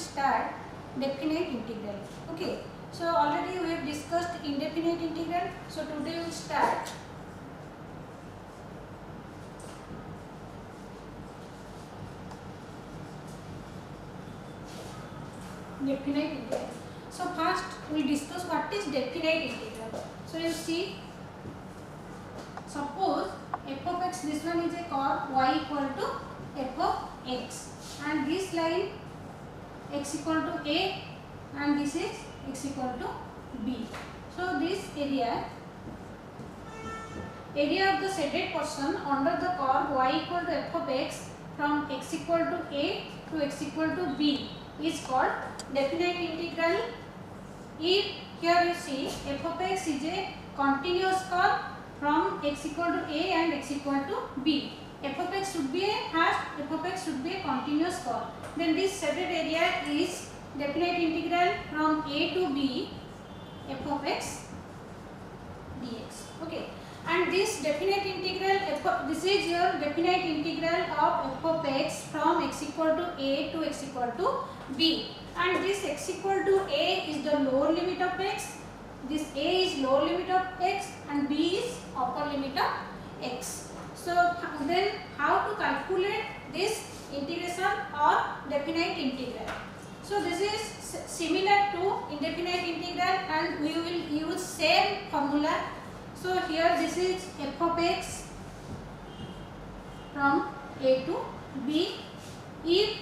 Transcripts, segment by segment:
start definite integral. Okay. So already we have discussed indefinite integral. So today we will start definite integral. So first we will discuss what is definite integral. So you see, suppose f of x, this one is a curve y equal to f of x, and this line x equal to a and this is x equal to b. So this area of the shaded portion under the curve y equal to f of x from x equal to a to x equal to b is called definite integral. If here you see f of x is a continuous curve from x equal to a and x equal to b, f of x should be a continuous curve. Then this shaded area is definite integral from a to b f of x dx. Okay, and this definite integral this is your definite integral of f of x from x equal to a to x equal to b, and this x equal to a is the lower limit of x, this a is lower limit of x and b is upper limit of x. So then how to calculate this integration or definite integral? So this is similar to indefinite integral and we will use same formula. So here this is f of x from a to b. If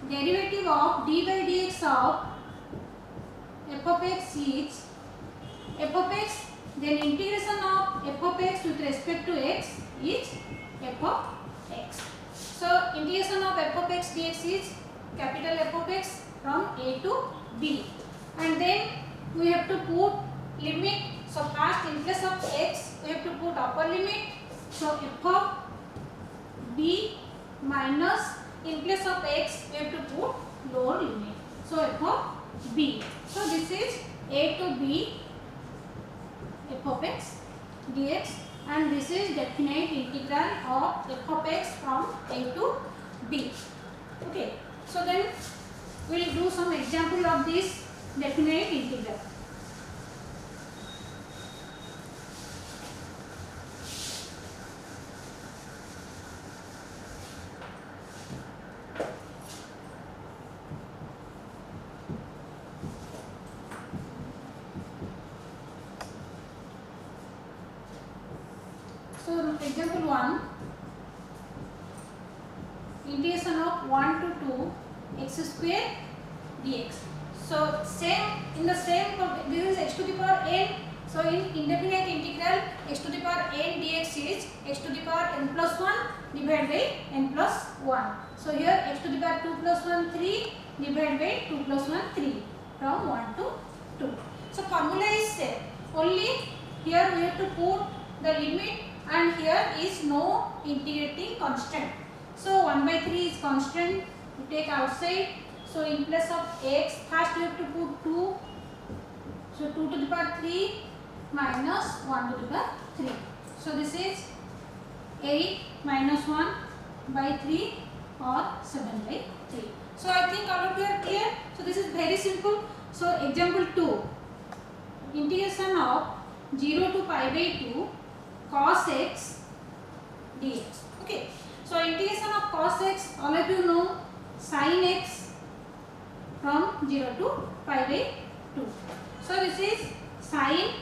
derivative of d by dx of f of x is f of x, then integration of f of x with respect to x is f of x. So integration of f of x dx is capital F of x from a to b, and then we have to put limit. So first in place of x we have to put upper limit, so f of b minus in place of x we have to put lower limit, so f of b. So this is a to b f of x dx, and this is definite integral of f of x from a to b. Okay, so then we will do some example of this definite integral. So example 1, integration of 1 to 2 x square dx. So same in the same, this is x to the power n. So in indefinite integral x to the power n dx is x to the power n plus 1 divided by n plus 1. So here x to the power 2 plus 1 3 divided by 2 plus 1 3 from 1 to 2. So formula is same, only here we have to put the limit and here is no integrating constant. So 1 by 3 is constant, we take outside. So in place of x, first we have to put 2. So 2 to the power 3 minus 1 to the power 3. So this is 8 minus 1 by 3 or 7 by 3. So I think all of you are clear. So this is very simple. So example 2, integration of 0 to pi by 2 cos x dx. Okay. So integration of cos x, all of you know sin x from 0 to pi by 2. So this is sin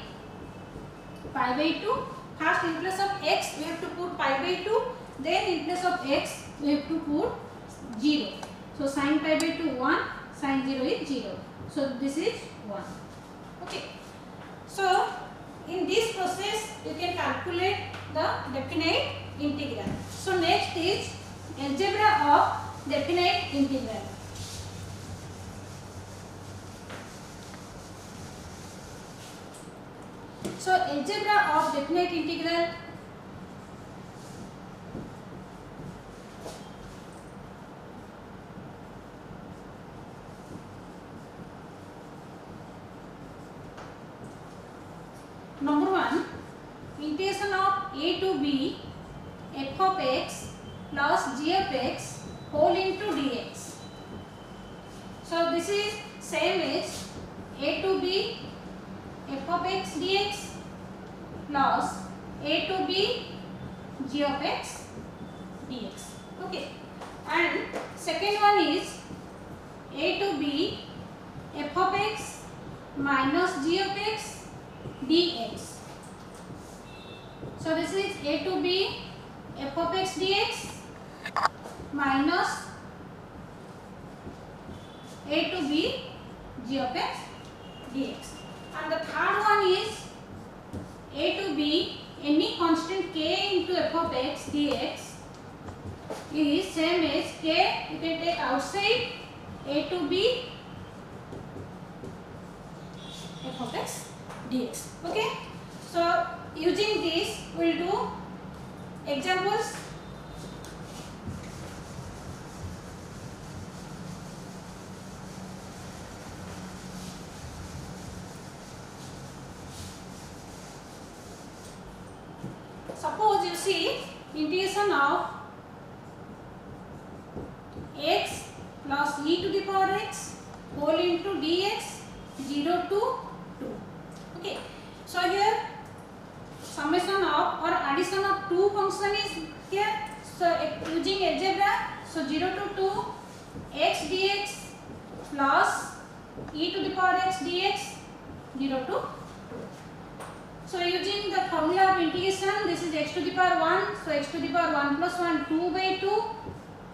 pi by 2. First in place of x we have to put pi by 2. Then in place of x we have to put 0. So sin pi by 2 1, sin 0 is 0. So this is 1. Okay. So in this process you can calculate the definite integral. So next is algebra of definite integral. So algebra of definite integral, number 1, integration of a to b f of x plus g of x whole into dx. So So this is same as a to b f of x dx plus a to b g of x dx. Okay, and second one is a to b f of x minus g of x dx. So this is a to b f of x dx minus a to b g of x dx. And the third one is a to b any constant k into f of x dx is same as k, you can take outside a to b f of x dx. Okay, so using this we will do examples. Suppose you see integration of x plus e to the power x whole into dx 0 to 2. Okay, so here summation of or addition of two function is here. So using algebra, so 0 to 2 x dx plus e to the power x dx 0 to 2. So using the formula of integration, this is x to the power 1, so x to the power 1 plus 1 2 by 2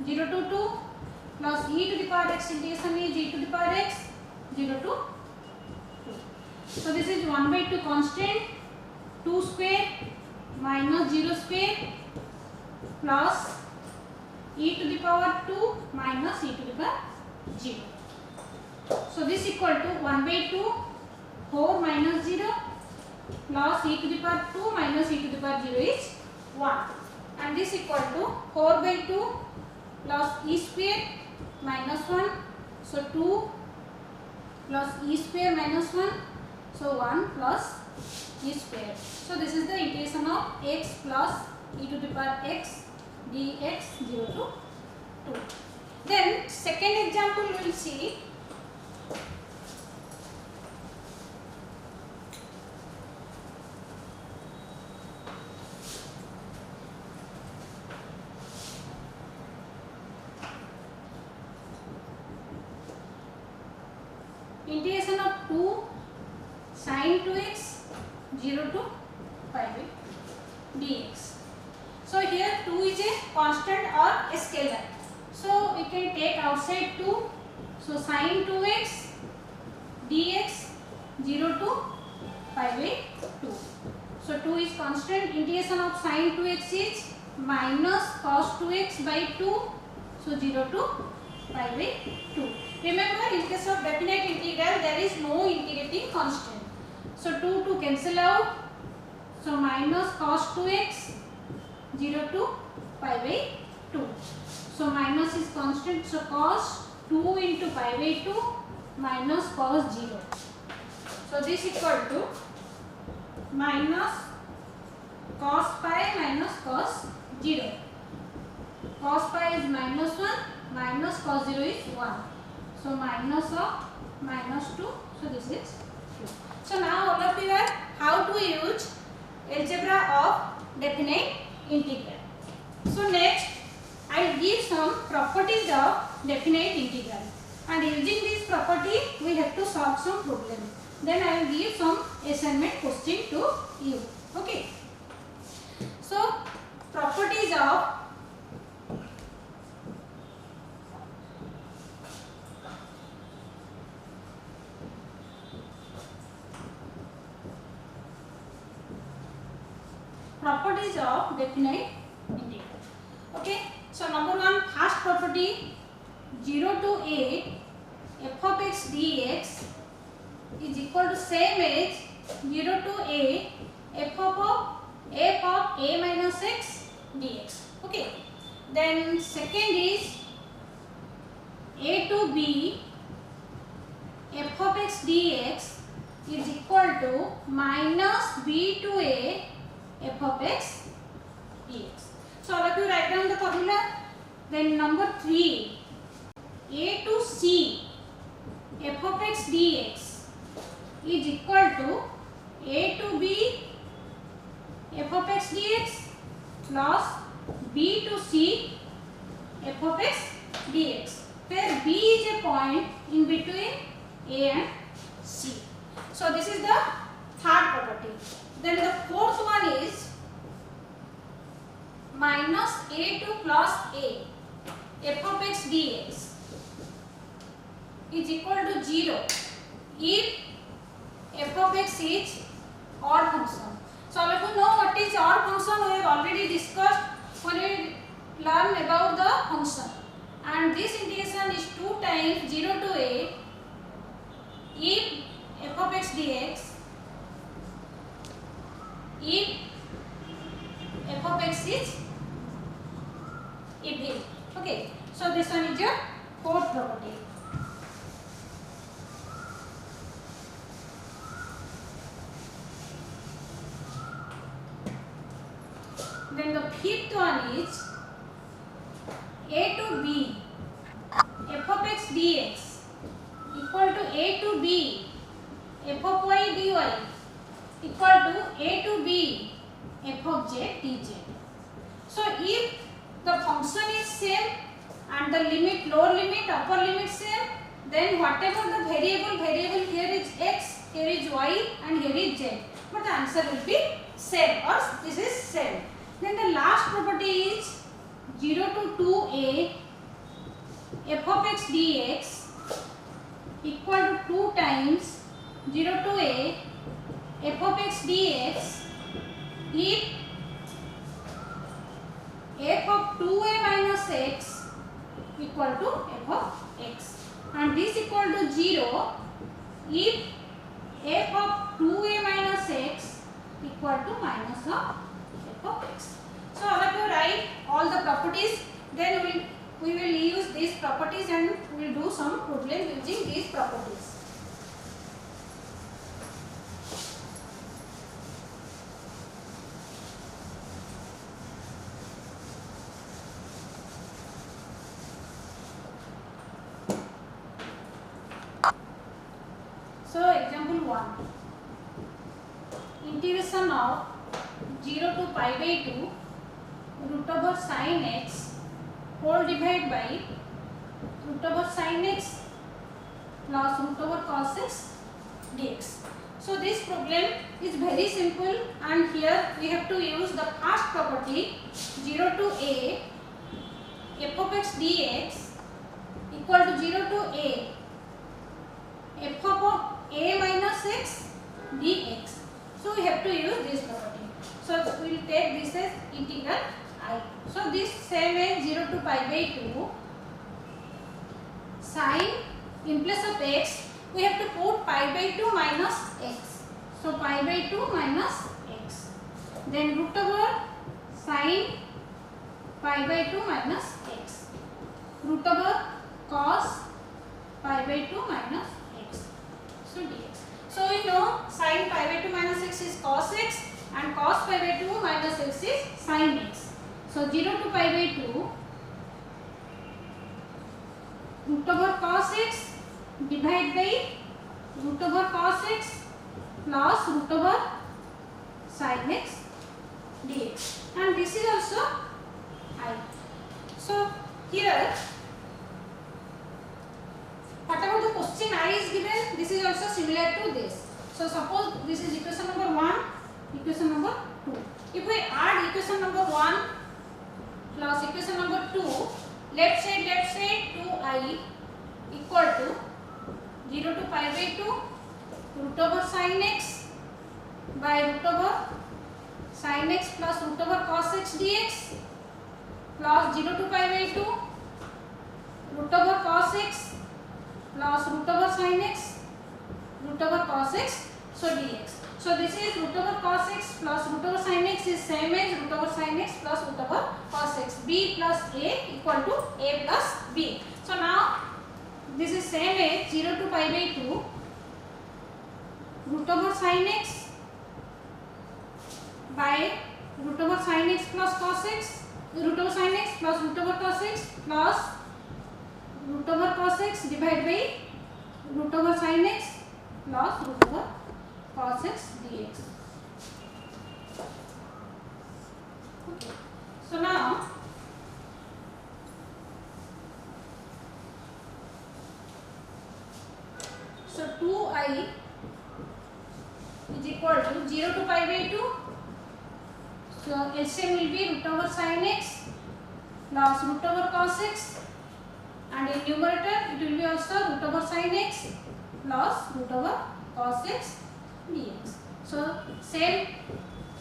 0 to 2 plus e to the power x integration is e to the power x 0 to 2. So this is 1 by 2 constant 2 square minus 0 square plus e to the power 2 minus e to the power 0. So this equal to 1 by 2 4 minus 0 plus e to the power 2 minus e to the power 0 is 1, and this equal to 4 by 2 plus e square minus 1, so 2 plus e square minus 1, so 1 plus e square. So this is the integration of x plus e to the power x dx 0 to 2. Then second example we will see. Integration of 2 sin 2x 0 to pi by dx. So here 2 is a constant or a scalar. So we can take outside 2. So sin 2x dx 0 to pi by 2. So 2 is constant. Integration of sin 2x is minus cos 2x by 2. So 0 to pi by 2. Remember, in case of definite integral there is no integrating constant. So 2 to cancel out. So minus cos 2x 0 to pi by 2. So minus is constant. So cos 2 into pi by 2 minus cos 0. So this equal to minus cos pi minus cos 0. Cos pi is minus 1 minus cos 0 is 1. So minus of minus 2. So this is 2. So now all of you are how to use algebra of definite integral. So next I will give some properties of definite integral, and using this property we have to solve some problem. Then I will give some assignment question to you. Okay. So properties of definite integral. Okay. So number one, first property, 0 to a f of x dx is equal to same as 0 to a f of a minus x dx. Okay. Then second is a to b f of x dx is equal to minus b to a f of x dx. So all of you write down the formula. Then number 3, a to c f of x dx is equal to a to b f of x dx plus b to c f of x dx, where b is a point in between a and c. So this is the third property. Then the fourth one is minus a to plus a f of x dx is equal to 0 if f of x is odd function. So we have to know what is odd function. We have already discussed when we learn about the function, and this integration is 2 times 0 to a if f of x dx if f of x is even. Okay, so this one is your fourth property. Then the fifth one is a to b f of x dx equal to a to b f of y dy equal to a to b f of z dz. So if the function is same and the limit, lower limit, upper limit same, then whatever the variable here is x, here is y and here is z, but the answer will be same, or this is same. Then the last property is 0 to 2a f of x dx equal to 2 times 0 to a f of x dx if f of 2a minus x equal to f of x, and this equal to 0 if f of 2a minus x equal to minus of f of x. So all of you write all the properties, then we will use these properties and we will do some problem using these properties. So example 1, integration of 0 to pi by 2 root over sin x whole divided by root over sin x plus root over cos x dx. So this problem is very simple, and here we have to use the first property 0 to a f of x dx equal to 0 to a f of a minus x dx. So we have to use this property. So we will take this as integral I. So this same as 0 to pi by 2 sin, in place of x we have to put pi by 2 minus x. So pi by 2 minus x. Then root over sin pi by 2 minus x. Root over cos pi by 2 minus x. So dx. So we know sin pi by 2 minus x is cos x and cos pi by 2 minus x is sin x. So 0 to pi by 2 root over cos x divided by root over cos x plus root over sin x dx, and this is also I. So here whatever the question I is given, this is also similar to this. So suppose this is equation number 1, equation number 2. If we add equation number 1 plus equation number 2, left side 2i equal to 0 to pi by 2 root over sin x by root over sin x plus root over cos x dx plus 0 to pi by 2 root over cos x plus root over sin x root over cos x, so dx. So this is root over cos x plus root over sin x is same as root over sin x plus root over cos x. B plus a equal to a plus b. So now this is same as 0 to pi by 2 root over sin x by root over sin x plus cos x, root over sin x plus root over cos x plus root over cos x divided by root over sin x plus root over cos x dx. Okay. So now so 2I is equal to 0 to pi by 2. So LCM will be root over sin x plus root over cos x, and in numerator it will be also root over sin x plus root over cos x dx. So same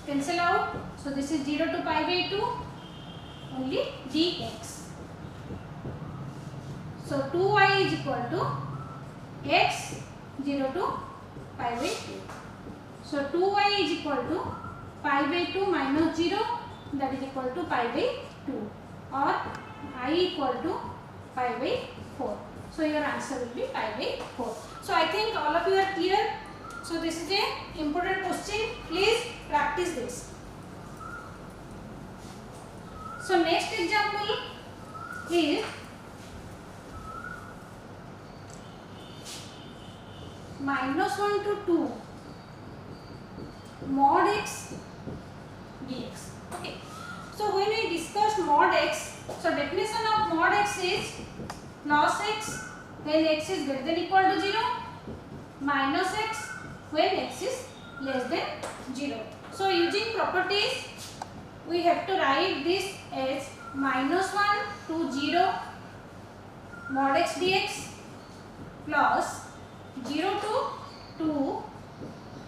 cancel out. So this is 0 to pi by 2 only dx. So 2y is equal to x 0 to pi by 2. So 2y is equal to pi by 2 minus 0, that is equal to pi by 2, or I equal to pi by 4. So your answer will be pi by 4. So I think all of you are clear. So this is a important question. Please practice this. So next example is -1 to 2 mod x dx. Okay. So when we discussed mod x, so definition of mod x is plus x when x is greater than equal to 0, minus x when x is less than 0. So using properties, we have to write this as -1 to 0 mod x dx plus 0 to 2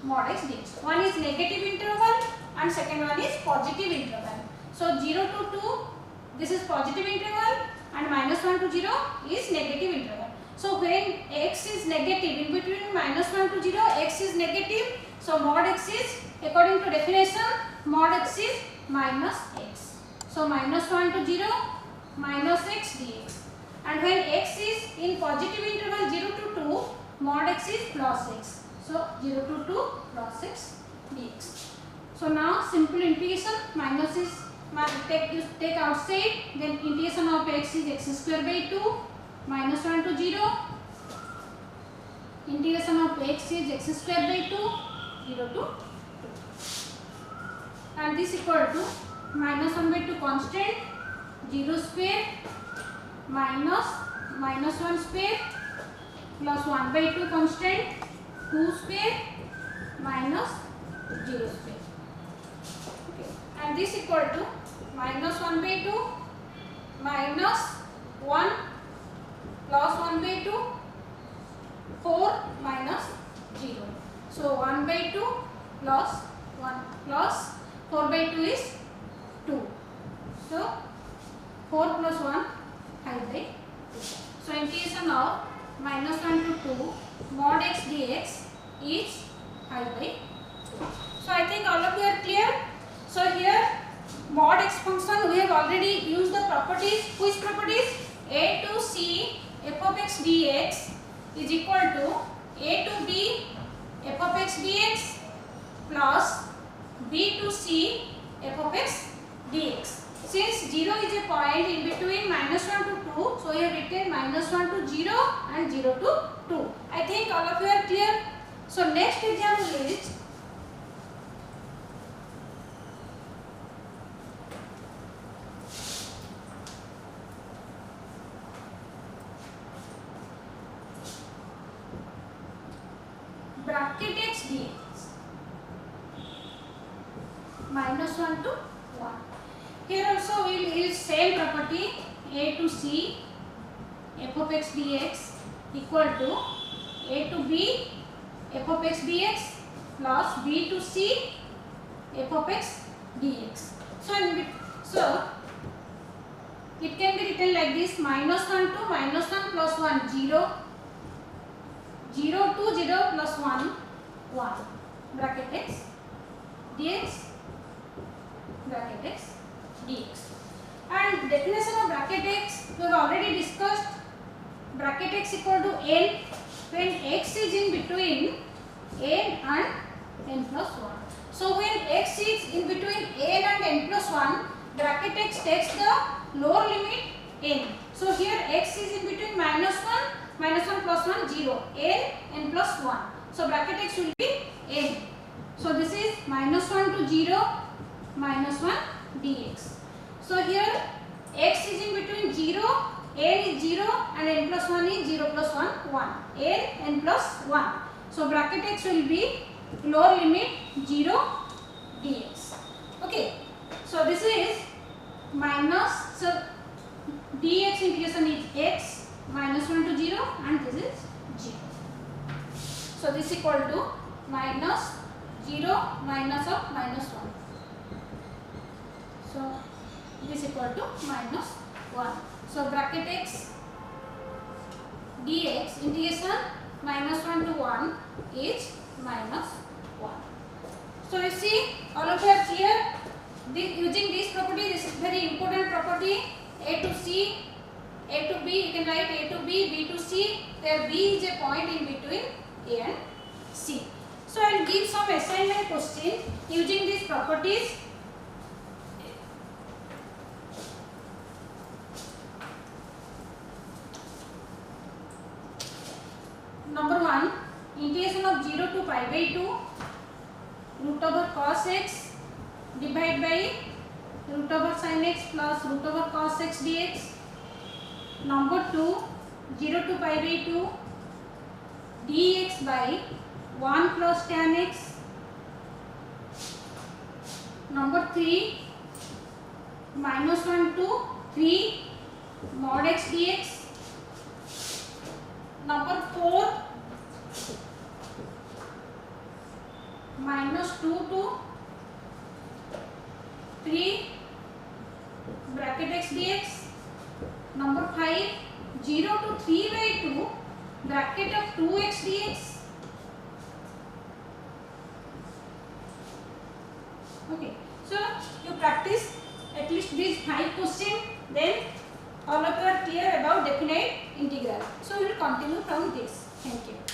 mod x dx. One is negative interval and second one is positive interval. So 0 to 2, this is positive interval, and -1 to 0 is negative interval. So when x is negative, in between -1 to 0, x is negative. So mod x is, according to definition, mod x is minus x. So -1 to 0 minus x dx. And when x is in positive interval 0 to 2, mod x is plus x. So 0 to 2 plus x dx. So now simple integration, minus is take outside, then integration of x is x square by 2 -1 to 0, integration of x is x square by 2 0 to 2, and this equal to -1 by 2 constant, 0 square minus -1 square plus 1 by 2 constant, 2 square minus 0 square. Okay. And this equal to -1 by 2 minus 1 plus 1 by 2, 4 minus 0. So 1 by 2 plus 1 plus 4 by 2 is 2. So 4 plus 1 5 by 2. So integration of -1 to 2 mod x dx is 5 by 2. So I think all of you are clear. So here mod x function, we have already used the properties. Which properties? A to c f of x dx is equal to a to b f of x dx plus b to c f of x dx. Since 0 is a point in between -1 to 2, so we have written -1 to 0 and 0 to 2. I think all of you are clear. So next example is bracket x dx -1 to 1. Here also we will use same property, a to c f of x dx equal to a to b f of x dx plus b to c f of x dx. So it can be written like this: -1 to -1 plus 1 0, 0 to 0 plus 1 1, bracket x dx, bracket x dx. And definition of bracket x we have already discussed. Bracket x equal to n when x is in between n and n plus 1. So when x is in between n and n plus 1, bracket x takes the lower limit n. So here x is in between -1 minus 1 plus 1 0, n plus 1. So bracket x will be n. So this is minus 1 to 0 minus 1 dx. So here x is in between 0, n is 0 and n plus 1 is 0 plus 1 1, n plus 1. So bracket x will be lower limit 0 dx. Okay, so this is minus, so dx integration is x minus 1 to 0 and this is 0. So this is equal to minus 0 minus of minus 1. So this is equal to minus 1. So bracket x dx integration minus 1 to 1 is minus 1. So you see all of you are clear. Using this property, this is very important property. A to C, A to B, you can write A to B, B to C, where B is a point in between A and C. So I will give some assignment question using these properties. Number 1, integration of 0 to pi by 2 root over cos x divided by root over sin x plus root over cos x dx. Number 2, 0 to pi by 2 dx by 1 plus tan x. Number 3, minus 1 to 3 mod x dx. Number 4, minus 2 to 3 bracket x dx. Number 5, 0 to 3 by 2 bracket of 2x dx. Okay, so you practice at least these 5 questions, then all of you are clear about definite integral. So we will continue from this. Thank you.